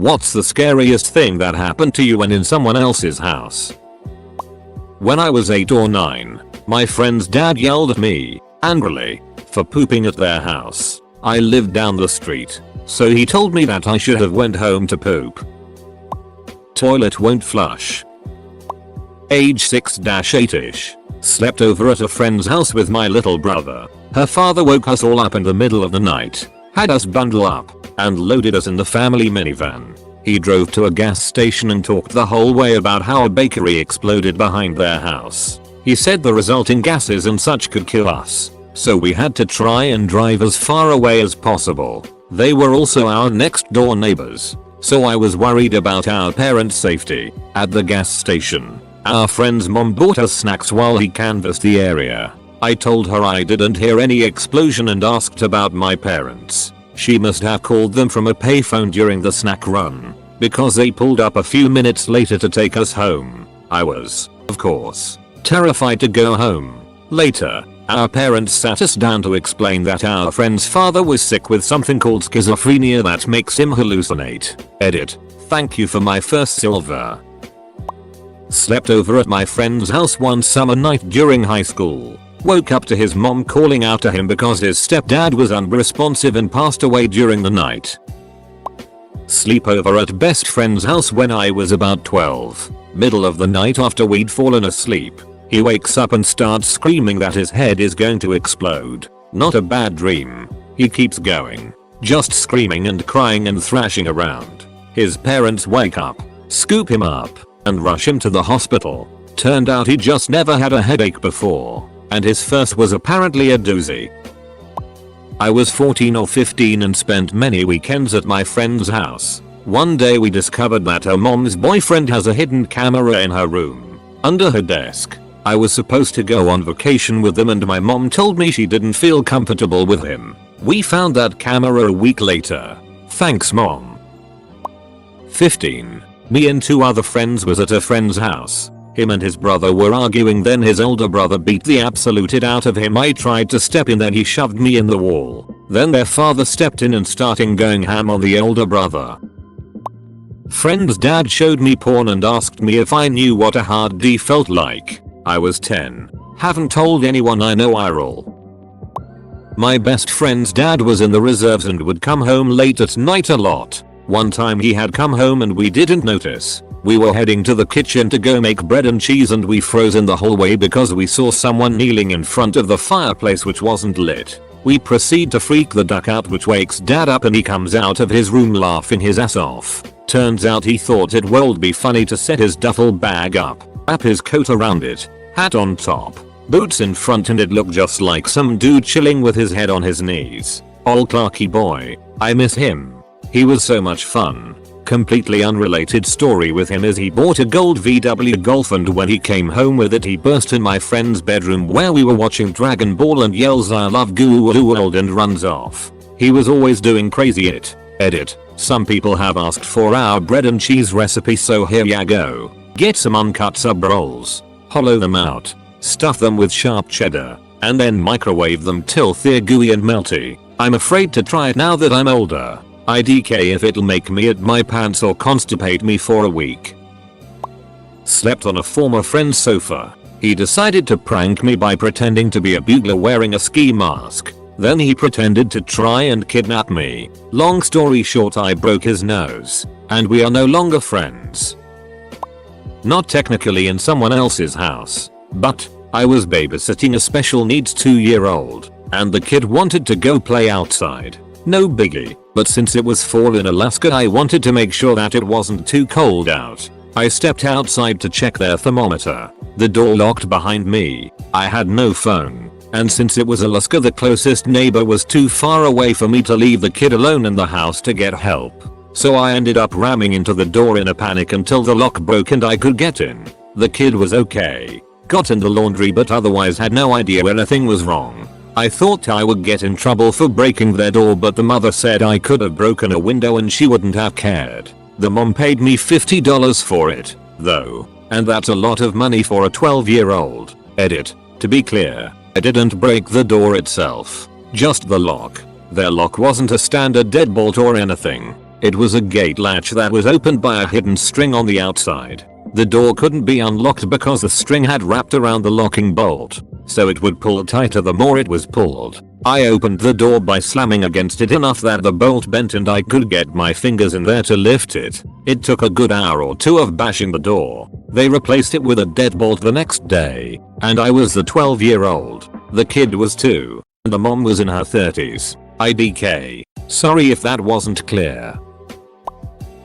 What's the scariest thing that happened to you when in someone else's house? When I was 8 or 9, my friend's dad yelled at me, angrily, for pooping at their house. I lived down the street, so he told me that I should have went home to poop. Toilet won't flush. Age 6-8ish. Slept over at a friend's house with my little brother. Her father woke us all up in the middle of the night, had us bundle up, and loaded us in the family minivan. He drove to a gas station and talked the whole way about how a bakery exploded behind their house. He said the resulting gases and such could kill us, so we had to try and drive as far away as possible. They were also our next door neighbors, so I was worried about our parents' safety. At the gas station, our friend's mom bought us snacks while he canvassed the area. I told her I didn't hear any explosion and asked about my parents. She must have called them from a payphone during the snack run, because they pulled up a few minutes later to take us home. I was, of course, terrified to go home. Later, our parents sat us down to explain that our friend's father was sick with something called schizophrenia that makes him hallucinate. Edit. Thank you for my first silver. Slept over at my friend's house one summer night during high school. Woke up to his mom calling out to him because his stepdad was unresponsive and passed away during the night. Sleepover at best friend's house when I was about 12. Middle of the night after we'd fallen asleep. He wakes up and starts screaming that his head is going to explode. Not a bad dream. He keeps going, just screaming and crying and thrashing around. His parents wake up, scoop him up, and rush him to the hospital. Turned out he just never had a headache before, and his first was apparently a doozy. I was 14 or 15 and spent many weekends at my friend's house. One day we discovered that her mom's boyfriend has a hidden camera in her room, under her desk. I was supposed to go on vacation with them and my mom told me she didn't feel comfortable with him. We found that camera a week later. Thanks mom. 15. Me and 2 other friends was at a friend's house. Him and his brother were arguing, then his older brother beat the absolute out of him. I tried to step in, then he shoved me in the wall. Then their father stepped in and started going ham on the older brother. Friend's dad showed me porn and asked me if I knew what a hard D felt like. I was 10. Haven't told anyone I know. I roll. My best friend's dad was in the reserves and would come home late at night a lot. One time he had come home and we didn't notice. We were heading to the kitchen to go make bread and cheese and we froze in the hallway because we saw someone kneeling in front of the fireplace which wasn't lit. We proceed to freak the duck out, which wakes dad up and he comes out of his room laughing his ass off. Turns out he thought it would be funny to set his duffel bag up, wrap his coat around it, hat on top, boots in front, and it looked just like some dude chilling with his head on his knees. Ol' Clarky boy, I miss him. He was so much fun. Completely unrelated story with him is he bought a gold VW Golf and when he came home with it he burst in my friend's bedroom where we were watching Dragon Ball and yells I love Goo World and runs off. He was always doing crazy it. Edit. Some people have asked for our bread and cheese recipe, so here ya go. Get some uncut sub rolls, hollow them out, stuff them with sharp cheddar, and then microwave them till they're gooey and melty. I'm afraid to try it now that I'm older. IDK if it'll make me at my pants or constipate me for a week. Slept on a former friend's sofa. He decided to prank me by pretending to be a bugler wearing a ski mask. Then he pretended to try and kidnap me. Long story short, I broke his nose, and we are no longer friends. Not technically in someone else's house, but I was babysitting a special needs 2-year-old, and the kid wanted to go play outside. No biggie, but since it was fall in Alaska I wanted to make sure that it wasn't too cold out. I stepped outside to check their thermometer. The door locked behind me. I had no phone, and since it was Alaska the closest neighbor was too far away for me to leave the kid alone in the house to get help. So I ended up ramming into the door in a panic until the lock broke and I could get in. The kid was okay. Got in the laundry but otherwise had no idea anything was wrong. I thought I would get in trouble for breaking their door, but the mother said I could have broken a window and she wouldn't have cared. The mom paid me $50 for it, though, and that's a lot of money for a 12-year-old. Edit. To be clear, I didn't break the door itself, just the lock. Their lock wasn't a standard deadbolt or anything. It was a gate latch that was opened by a hidden string on the outside. The door couldn't be unlocked because the string had wrapped around the locking bolt, so it would pull tighter the more it was pulled. I opened the door by slamming against it enough that the bolt bent and I could get my fingers in there to lift it. It took a good hour or two of bashing the door. They replaced it with a deadbolt the next day, and I was the 12-year-old. The kid was 2, and the mom was in her 30s. IDK. Sorry if that wasn't clear.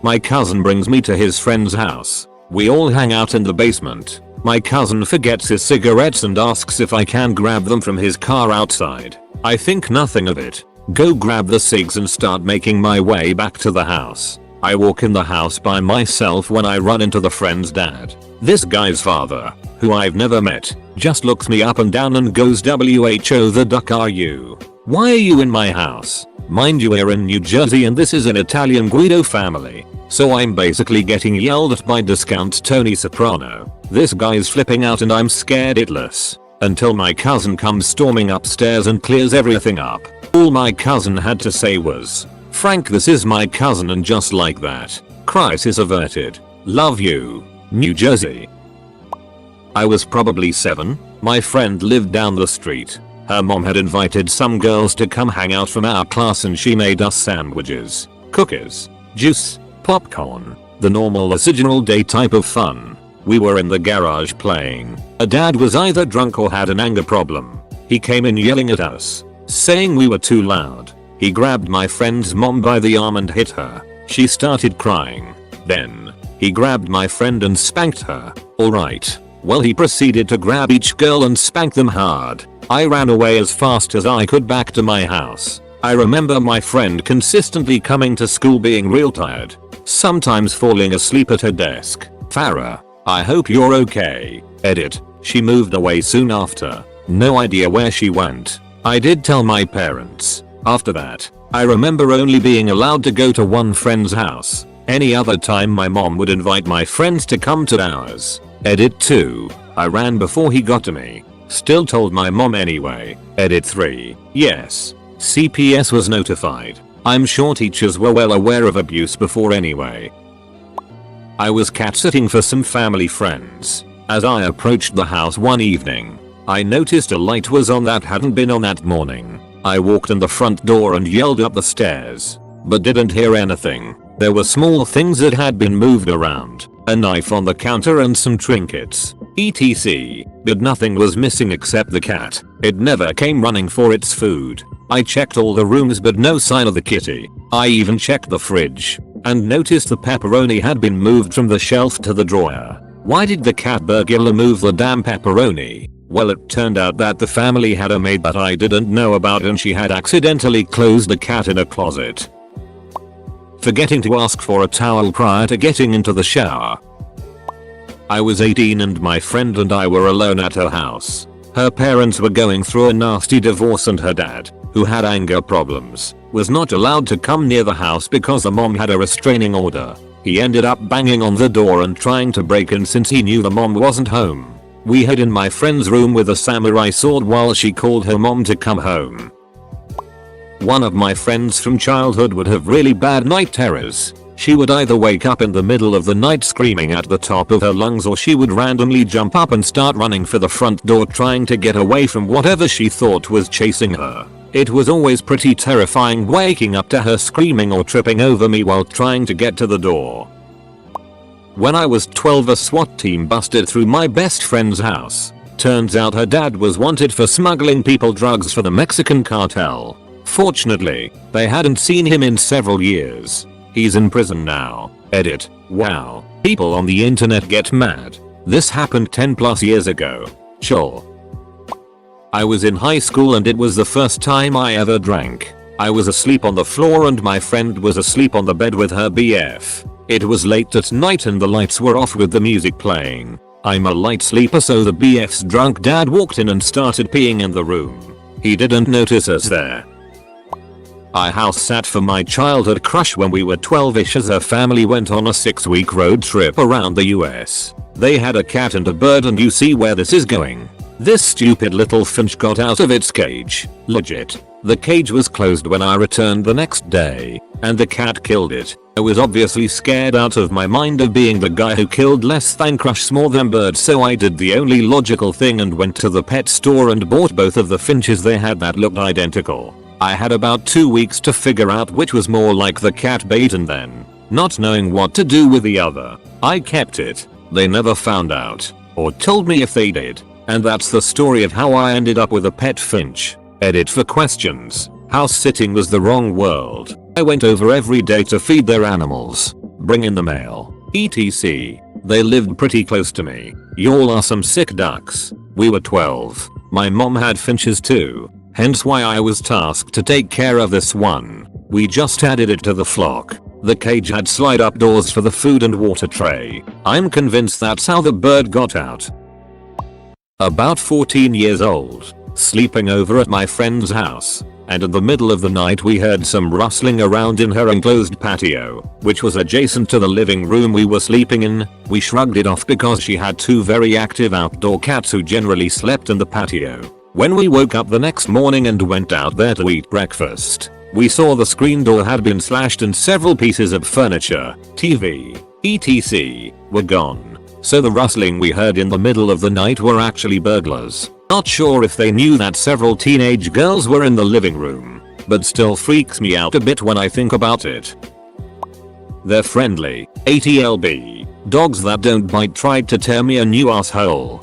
My cousin brings me to his friend's house. We all hang out in the basement. My cousin forgets his cigarettes and asks if I can grab them from his car outside. I think nothing of it. Go grab the cigs and start making my way back to the house. I walk in the house by myself when I run into the friend's dad. This guy's father, who I've never met, just looks me up and down and goes, "WHO the duck are you? Why are you in my house? Mind you, we're in New Jersey and this is an Italian Guido family." So I'm basically getting yelled at by discount Tony Soprano. This guy's flipping out and I'm scared shitless. Until my cousin comes storming upstairs and clears everything up. All my cousin had to say was, "Frank, this is my cousin," and just like that, crisis averted. Love you, New Jersey. I was probably 7. My friend lived down the street. Her mom had invited some girls to come hang out from our class and she made us sandwiches, cookies, juice, popcorn, the normal original day type of fun. We were in the garage playing. A dad was either drunk or had an anger problem. He came in yelling at us, saying we were too loud. He grabbed my friend's mom by the arm and hit her. She started crying. Then, he grabbed my friend and spanked her. Alright. Well, he proceeded to grab each girl and spank them hard. I ran away as fast as I could back to my house. I remember my friend consistently coming to school being real tired, sometimes falling asleep at her desk. Farah, I hope you're okay. Edit. She moved away soon after. No idea where she went. I did tell my parents. After that, I remember only being allowed to go to one friend's house. Any other time my mom would invite my friends to come to ours. Edit 2. I ran before he got to me. Still told my mom anyway. Edit 3. Yes. CPS was notified. I'm sure teachers were well aware of abuse before anyway. I was cat sitting for some family friends. As I approached the house one evening, I noticed a light was on that hadn't been on that morning. I walked in the front door and yelled up the stairs, but didn't hear anything. There were small things that had been moved around, a knife on the counter and some trinkets, etc. But nothing was missing except the cat. It never came running for its food. I checked all the rooms but no sign of the kitty. I even checked the fridge and noticed the pepperoni had been moved from the shelf to the drawer. Why did the cat burglar move the damn pepperoni? Well, it turned out that the family had a maid that I didn't know about and she had accidentally closed the cat in a closet. Forgetting to ask for a towel prior to getting into the shower. I was 18 and my friend and I were alone at her house. Her parents were going through a nasty divorce and her dad, who had anger problems, was not allowed to come near the house because the mom had a restraining order. He ended up banging on the door and trying to break in since he knew the mom wasn't home. We hid in my friend's room with a samurai sword while she called her mom to come home. One of my friends from childhood would have really bad night terrors. She would either wake up in the middle of the night screaming at the top of her lungs or she would randomly jump up and start running for the front door trying to get away from whatever she thought was chasing her. It was always pretty terrifying waking up to her screaming or tripping over me while trying to get to the door. When I was 12, a SWAT team busted through my best friend's house. Turns out her dad was wanted for smuggling people drugs for the Mexican cartel. Fortunately, they hadn't seen him in several years. He's in prison now. Edit. Wow. People on the internet get mad. This happened 10+ years ago. Sure. I was in high school and it was the first time I ever drank. I was asleep on the floor and my friend was asleep on the bed with her BF. It was late at night and the lights were off with the music playing. I'm a light sleeper, so the BF's drunk dad walked in and started peeing in the room. He didn't notice us there. I house sat for my childhood crush when we were 12ish as her family went on a 6-week road trip around the US. They had a cat and a bird and you see where this is going. This stupid little finch got out of its cage. Legit. The cage was closed when I returned the next day, and the cat killed it. I was obviously scared out of my mind of being the guy who killed less than crush more than birds, so I did the only logical thing and went to the pet store and bought both of the finches they had that looked identical. I had about 2 weeks to figure out which was more like the cat bait, and then, not knowing what to do with the other, I kept it. They never found out, or told me if they did. And that's the story of how I ended up with a pet finch. Edit for questions. House sitting was the wrong world. I went over every day to feed their animals, bring in the mail, etc. They lived pretty close to me. Y'all are some sick ducks. We were 12. My mom had finches too, hence why I was tasked to take care of this one. We just added it to the flock. The cage had slide up doors for the food and water tray. I'm convinced that's how the bird got out. About 14 years old, sleeping over at my friend's house, and in the middle of the night we heard some rustling around in her enclosed patio, which was adjacent to the living room we were sleeping in. We shrugged it off because she had 2 very active outdoor cats who generally slept in the patio. When we woke up the next morning and went out there to eat breakfast, we saw the screen door had been slashed and several pieces of furniture, TV, etc. were gone. So the rustling we heard in the middle of the night were actually burglars. Not sure if they knew that several teenage girls were in the living room, but still freaks me out a bit when I think about it. They're friendly, ATLB. Dogs that don't bite tried to tear me a new asshole.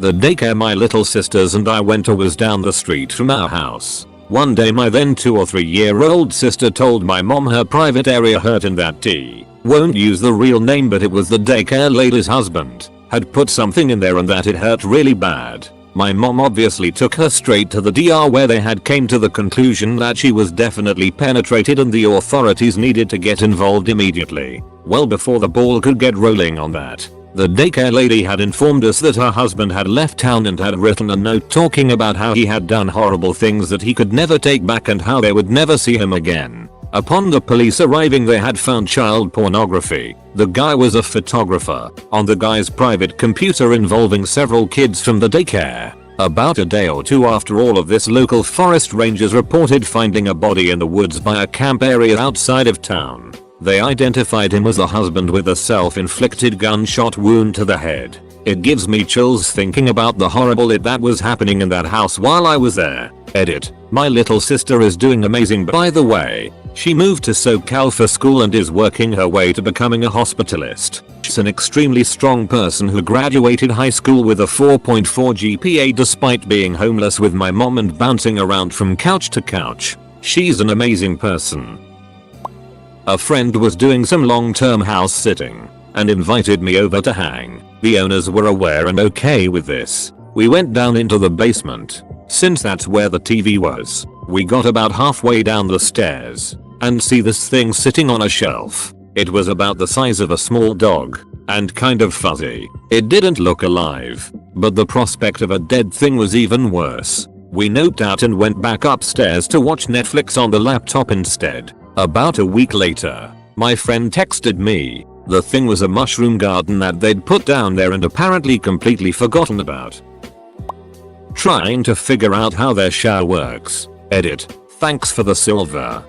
The daycare my little sisters and I went to was down the street from our house. One day my then 2 or 3 year old sister told my mom her private area hurt and that won't use the real name, but it was the daycare lady's husband, had put something in there and that it hurt really bad. My mom obviously took her straight to the DR where they had came to the conclusion that she was definitely penetrated and the authorities needed to get involved immediately. Well before the ball could get rolling on that, the daycare lady had informed us that her husband had left town and had written a note talking about how he had done horrible things that he could never take back and how they would never see him again. Upon the police arriving they had found child pornography. The guy was a photographer on the guy's private computer involving several kids from the daycare. About a day or 2 after all of this, local forest rangers reported finding a body in the woods by a camp area outside of town. They identified him as the husband with a self-inflicted gunshot wound to the head. It gives me chills thinking about the horrible that was happening in that house while I was there. Edit. My little sister is doing amazing, by the way. She moved to SoCal for school and is working her way to becoming a hospitalist. She's an extremely strong person who graduated high school with a 4.4 GPA despite being homeless with my mom and bouncing around from couch to couch. She's an amazing person. A friend was doing some long-term house sitting and invited me over to hang. The owners were aware and okay with this. We went down into the basement, since that's where the TV was. We got about halfway down the stairs and see this thing sitting on a shelf. It was about the size of a small dog and kind of fuzzy. It didn't look alive, but the prospect of a dead thing was even worse. We noped out and went back upstairs to watch Netflix on the laptop instead. About a week later, my friend texted me. The thing was a mushroom garden that they'd put down there and apparently completely forgotten about. Trying to figure out how their shower works. Edit. Thanks for the silver.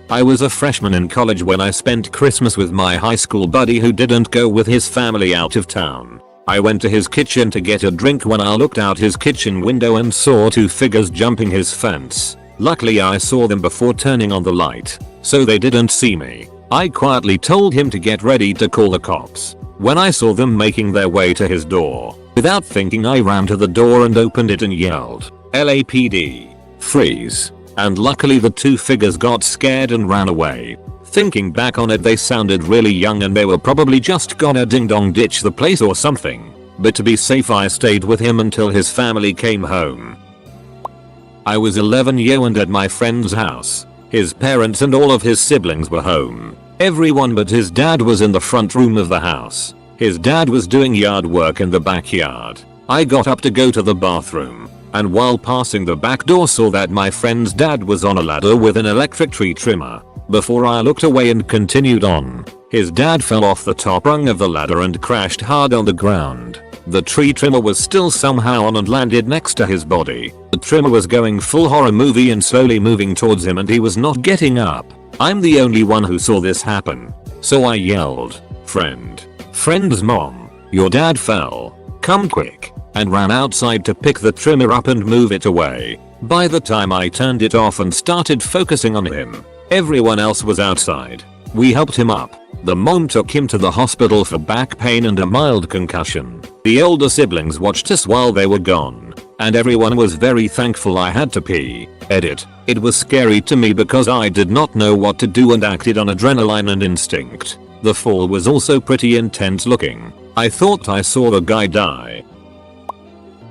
I was a freshman in college when I spent Christmas with my high school buddy who didn't go with his family out of town. I went to his kitchen to get a drink when I looked out his kitchen window and saw 2 figures jumping his fence. Luckily I saw them before turning on the light, so they didn't see me. I quietly told him to get ready to call the cops. When I saw them making their way to his door, without thinking I ran to the door and opened it and yelled, "LAPD, freeze." And luckily the 2 figures got scared and ran away. Thinking back on it, they sounded really young and they were probably just gonna ding dong ditch the place or something. But to be safe I stayed with him until his family came home. I was 11 and at my friend's house. His parents and all of his siblings were home. Everyone but his dad was in the front room of the house. His dad was doing yard work in the backyard. I got up to go to the bathroom, and while passing the back door saw that my friend's dad was on a ladder with an electric tree trimmer. Before I looked away and continued on, His dad fell off the top rung of the ladder and crashed hard on the ground. The tree trimmer was still somehow on and landed next to his body. The trimmer was going full horror movie and slowly moving towards him and he was not getting up. I'm the only one who saw this happen. So I yelled, Friend's mom, your dad fell. Come quick," and ran outside to pick the trimmer up and move it away. By the time I turned it off and started focusing on him, everyone else was outside. We helped him up. The mom took him to the hospital for back pain and a mild concussion. The older siblings watched us while they were gone, and everyone was very thankful I had to pee. Edit. It was scary to me because I did not know what to do and acted on adrenaline and instinct. The fall was also pretty intense looking. I thought I saw the guy die.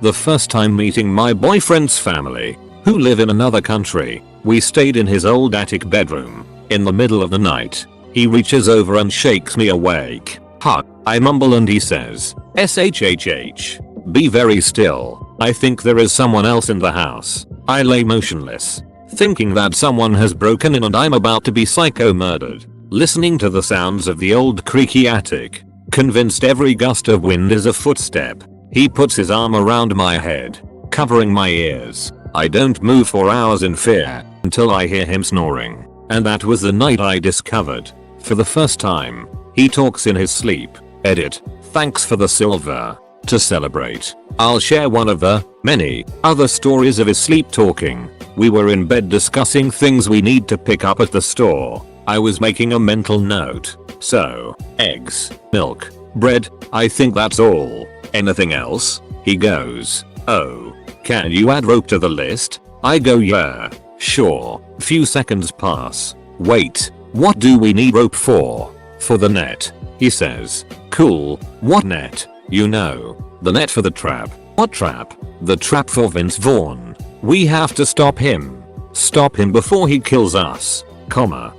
The first time meeting my boyfriend's family, who live in another country, we stayed in his old attic bedroom. In the middle of the night, he reaches over and shakes me awake. "Huh," I mumble and he says, "SHHH. Be very still. I think there is someone else in the house." I lay motionless, thinking that someone has broken in and I'm about to be psycho murdered. Listening to the sounds of the old creaky attic, convinced every gust of wind is a footstep. He puts his arm around my head, covering my ears. I don't move for hours in fear until I hear him snoring. And that was the night I discovered, for the first time, he talks in his sleep. Edit. Thanks for the silver. To celebrate, I'll share one of the many other stories of his sleep talking. We were in bed discussing things we need to pick up at the store. I was making a mental note. So, eggs, milk, bread, I think that's all. Anything else? He goes, "Oh, can you add rope to the list?" I go, "Yeah, sure." Few seconds pass. "Wait, what do we need rope for?" "For the net," he says. "Cool, what net?" "You know, the net for the trap." "What trap?" "The trap for Vince Vaughn. We have to stop him. Stop him before he kills us, comma."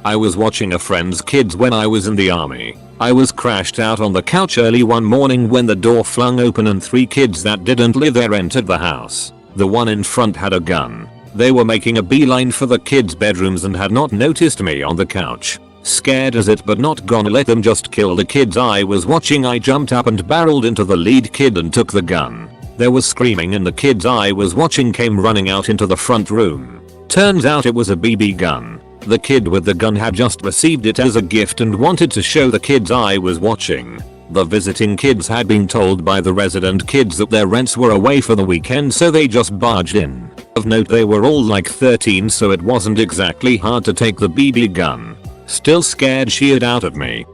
I was watching a friend's kids when I was in the army. I was crashed out on the couch early one morning when the door flung open and 3 kids that didn't live there entered the house. The one in front had a gun. They were making a beeline for the kids' bedrooms and had not noticed me on the couch. Scared as it but not gonna let them just kill the kids I was watching, I jumped up and barreled into the lead kid and took the gun. There was screaming and the kids I was watching came running out into the front room. Turns out it was a BB gun. The kid with the gun had just received it as a gift and wanted to show the kids I was watching. The visiting kids had been told by the resident kids that their rents were away for the weekend, so they just barged in. Of note, they were all like 13, so it wasn't exactly hard to take the BB gun. Still scared shit out of me.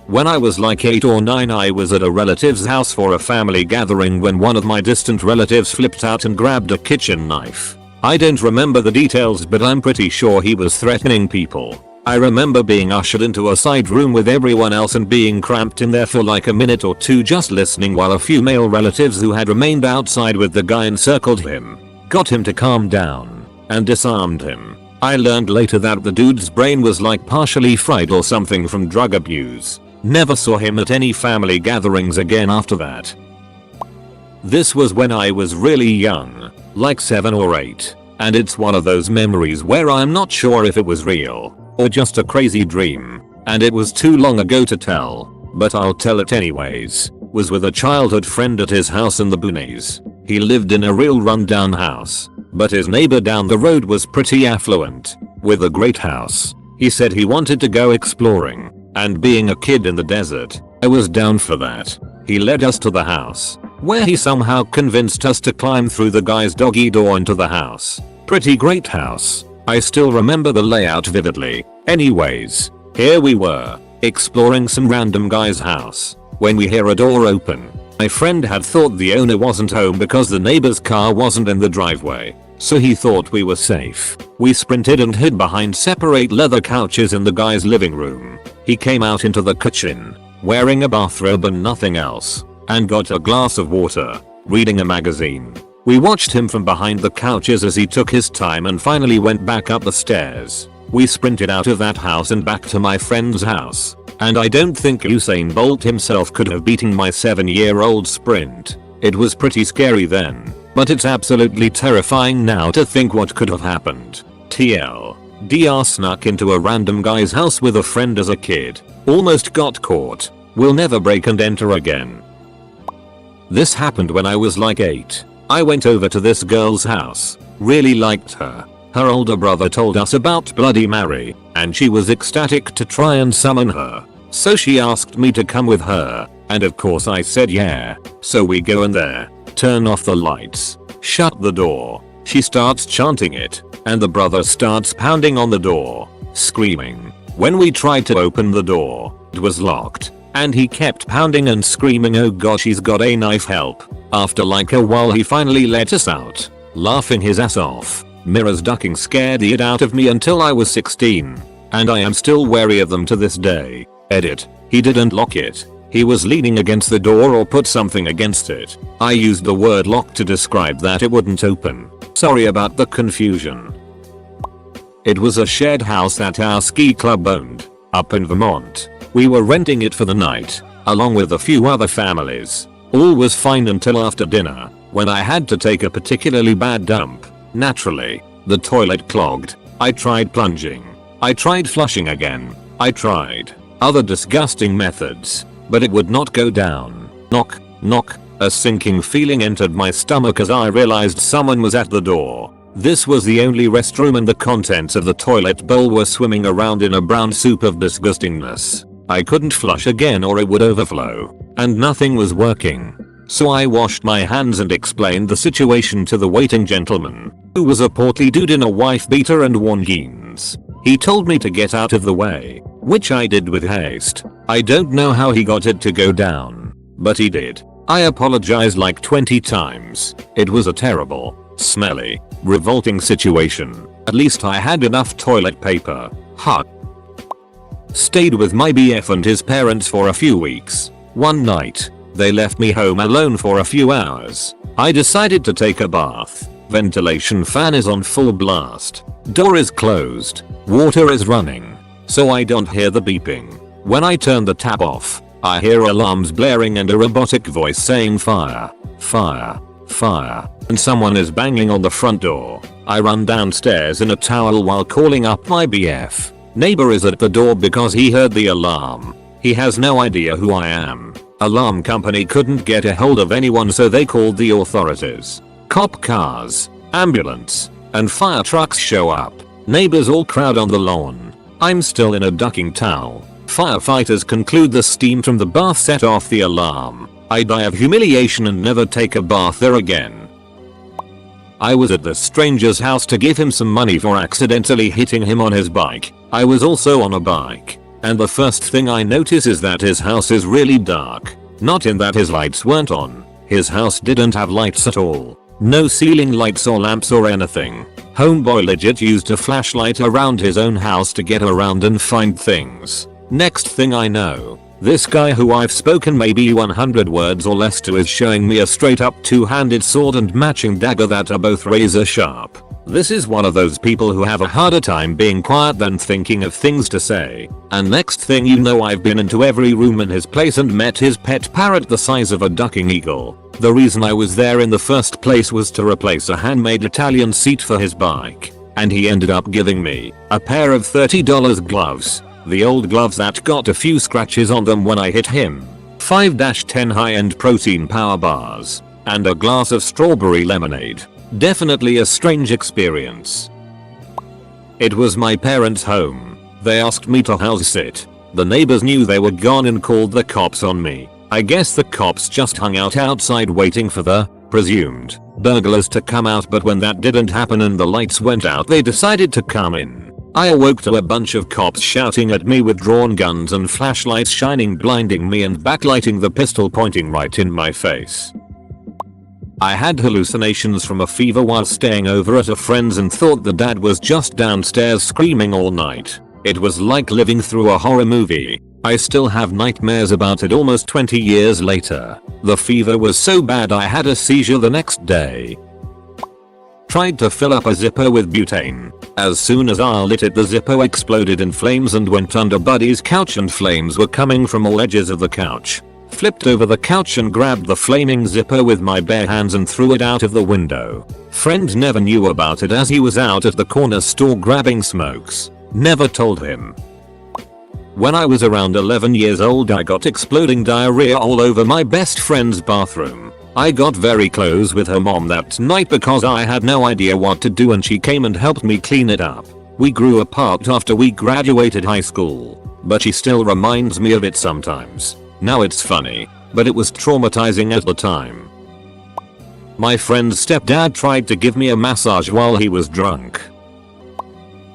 When I was like 8 or 9, I was at a relative's house for a family gathering when one of my distant relatives flipped out and grabbed a kitchen knife. I don't remember the details, but I'm pretty sure he was threatening people. I remember being ushered into a side room with everyone else and being cramped in there for like a minute or two just listening while a few male relatives who had remained outside with the guy encircled him, got him to calm down, and disarmed him. I learned later that the dude's brain was like partially fried or something from drug abuse. Never saw him at any family gatherings again after that. This was when I was really young, like 7 or 8, and it's one of those memories where I'm not sure if it was real or just a crazy dream, and it was too long ago to tell, but I'll tell it anyways. Was with a childhood friend at his house in the boonies. He lived in a real rundown house, but his neighbor down the road was pretty affluent, with a great house. He said he wanted to go exploring, and being a kid in the desert, I was down for that. He led us to the house, where he somehow convinced us to climb through the guy's doggy door into the house. Pretty great house. I still remember the layout vividly. Anyways, here we were, exploring some random guy's house, when we hear a door open. My friend had thought the owner wasn't home because the neighbor's car wasn't in the driveway, so he thought we were safe. We sprinted and hid behind separate leather couches in the guy's living room. He came out into the kitchen, wearing a bathrobe and nothing else, and got a glass of water, reading a magazine. We watched him from behind the couches as he took his time and finally went back up the stairs. We sprinted out of that house and back to my friend's house, and I don't think Usain Bolt himself could have beaten my 7-year-old sprint. It was pretty scary then, but it's absolutely terrifying now to think what could have happened. TL. DR snuck into a random guy's house with a friend as a kid. Almost got caught. Will never break and enter again. This happened when I was like 8. I went over to this girl's house. Really liked her. Her older brother told us about Bloody Mary, and she was ecstatic to try and summon her. So she asked me to come with her, and of course I said yeah. So we go in there, turn off the lights, shut the door. She starts chanting it, and the brother starts pounding on the door, screaming. When we tried to open the door, it was locked, and he kept pounding and screaming, oh gosh, he's got a knife, help. After like a while he finally let us out, laughing his ass off. Mirrors ducking scared the shit out of me until I was 16, and I am still wary of them to this day. Edit. He didn't lock it. He was leaning against the door or put something against it. I used the word lock to describe that it wouldn't open. Sorry about the confusion. It was a shared house that our ski club owned, up in Vermont. We were renting it for the night, along with a few other families. All was fine until after dinner, when I had to take a particularly bad dump. Naturally, the toilet clogged. I tried plunging. I tried flushing again. I tried other disgusting methods, but it would not go down. Knock, knock. A sinking feeling entered my stomach as I realized someone was at the door. This was the only restroom and the contents of the toilet bowl were swimming around in a brown soup of disgustingness. I couldn't flush again or it would overflow, and nothing was working. So I washed my hands and explained the situation to the waiting gentleman, who was a portly dude in a wife beater and worn jeans. He told me to get out of the way, which I did with haste. I don't know how he got it to go down, but he did. I apologized like 20 times. It was a terrible, smelly, revolting situation. At least I had enough toilet paper. Huh. Stayed with my BF and his parents for a few weeks. One night, they left me home alone for a few hours. I decided to take a bath. Ventilation fan is on full blast. Door is closed. Water is running, so I don't hear the beeping. When I turn the tap off, I hear alarms blaring and a robotic voice saying fire, fire, fire, and someone is banging on the front door. I run downstairs in a towel while calling up my BF. Neighbor is at the door because he heard the alarm. He has no idea who I am. Alarm company couldn't get a hold of anyone, so they called the authorities. Cop cars, ambulance, and fire trucks show up. Neighbors all crowd on the lawn. I'm still in a ducking towel. Firefighters conclude the steam from the bath set off the alarm. I die of humiliation and never take a bath there again. I was at the stranger's house to give him some money for accidentally hitting him on his bike. I was also on a bike, and the first thing I notice is that his house is really dark. Not in that his lights weren't on. His house didn't have lights at all. No ceiling lights or lamps or anything. Homeboy legit used a flashlight around his own house to get around and find things. Next thing I know, this guy who I've spoken maybe 100 words or less to is showing me a straight up two-handed sword and matching dagger that are both razor sharp. This is one of those people who have a harder time being quiet than thinking of things to say. And next thing you know, I've been into every room in his place and met his pet parrot the size of a ducking eagle. The reason I was there in the first place was to replace a handmade Italian seat for his bike. And he ended up giving me a pair of $30 gloves. The old gloves that got a few scratches on them when I hit him. 5-10 high-end protein power bars. And a glass of strawberry lemonade. Definitely a strange experience. It was my parents' home. They asked me to house sit. The neighbors knew they were gone and called the cops on me. I guess the cops just hung out outside waiting for the presumed burglars to come out, but when that didn't happen and the lights went out, they decided to come in. I awoke to a bunch of cops shouting at me with drawn guns and flashlights shining, blinding me and backlighting, the pistol pointing right in my face. I had hallucinations from a fever while staying over at a friend's and thought the dad was just downstairs screaming all night. It was like living through a horror movie. I still have nightmares about it almost 20 years later. The fever was so bad I had a seizure the next day. Tried to fill up a zipper with butane. As soon as I lit it, the zipper exploded in flames and went under buddy's couch, and flames were coming from all edges of the couch. Flipped over the couch and grabbed the flaming zipper with my bare hands and threw it out of the window. Friend never knew about it as he was out at the corner store grabbing smokes. Never told him. When I was around 11 years old I got exploding diarrhea all over my best friend's bathroom. I got very close with her mom that night because I had no idea what to do and she came and helped me clean it up. We grew apart after we graduated high school, but she still reminds me of it sometimes. Now it's funny, but it was traumatizing at the time. My friend's stepdad tried to give me a massage while he was drunk.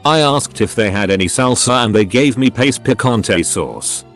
I asked if they had any salsa and they gave me paste picante sauce.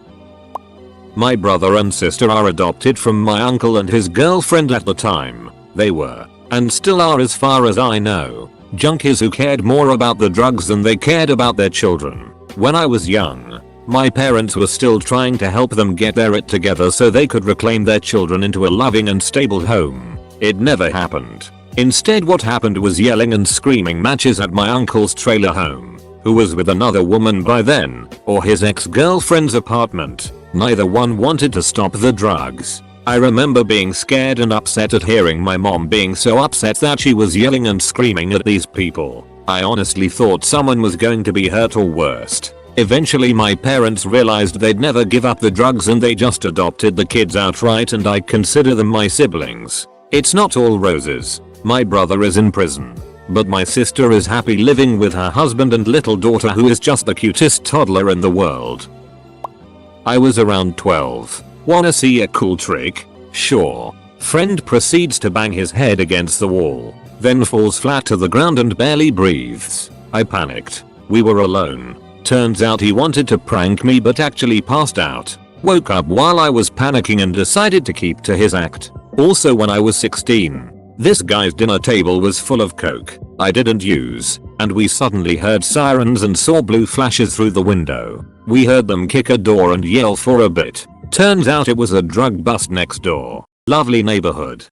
My brother and sister are adopted from my uncle and his girlfriend at the time. They were, and still are as far as I know, junkies who cared more about the drugs than they cared about their children. When I was young, my parents were still trying to help them get their it together so they could reclaim their children into a loving and stable home. It never happened. Instead what happened was yelling and screaming matches at my uncle's trailer home, who was with another woman by then, or his ex-girlfriend's apartment. Neither one wanted to stop the drugs. I remember being scared and upset at hearing my mom being so upset that she was yelling and screaming at these people. I honestly thought someone was going to be hurt or worse. Eventually my parents realized they'd never give up the drugs and they just adopted the kids outright, and I consider them my siblings. It's not all roses. My brother is in prison, but my sister is happy living with her husband and little daughter who is just the cutest toddler in the world. I was around 12. Wanna see a cool trick? Sure. Friend proceeds to bang his head against the wall, then falls flat to the ground and barely breathes. I panicked. We were alone. Turns out he wanted to prank me but actually passed out. Woke up while I was panicking and decided to keep to his act. Also when I was 16, this guy's dinner table was full of coke I didn't use, and we suddenly heard sirens and saw blue flashes through the window. We heard them kick a door and yell for a bit. Turns out it was a drug bust next door. Lovely neighborhood.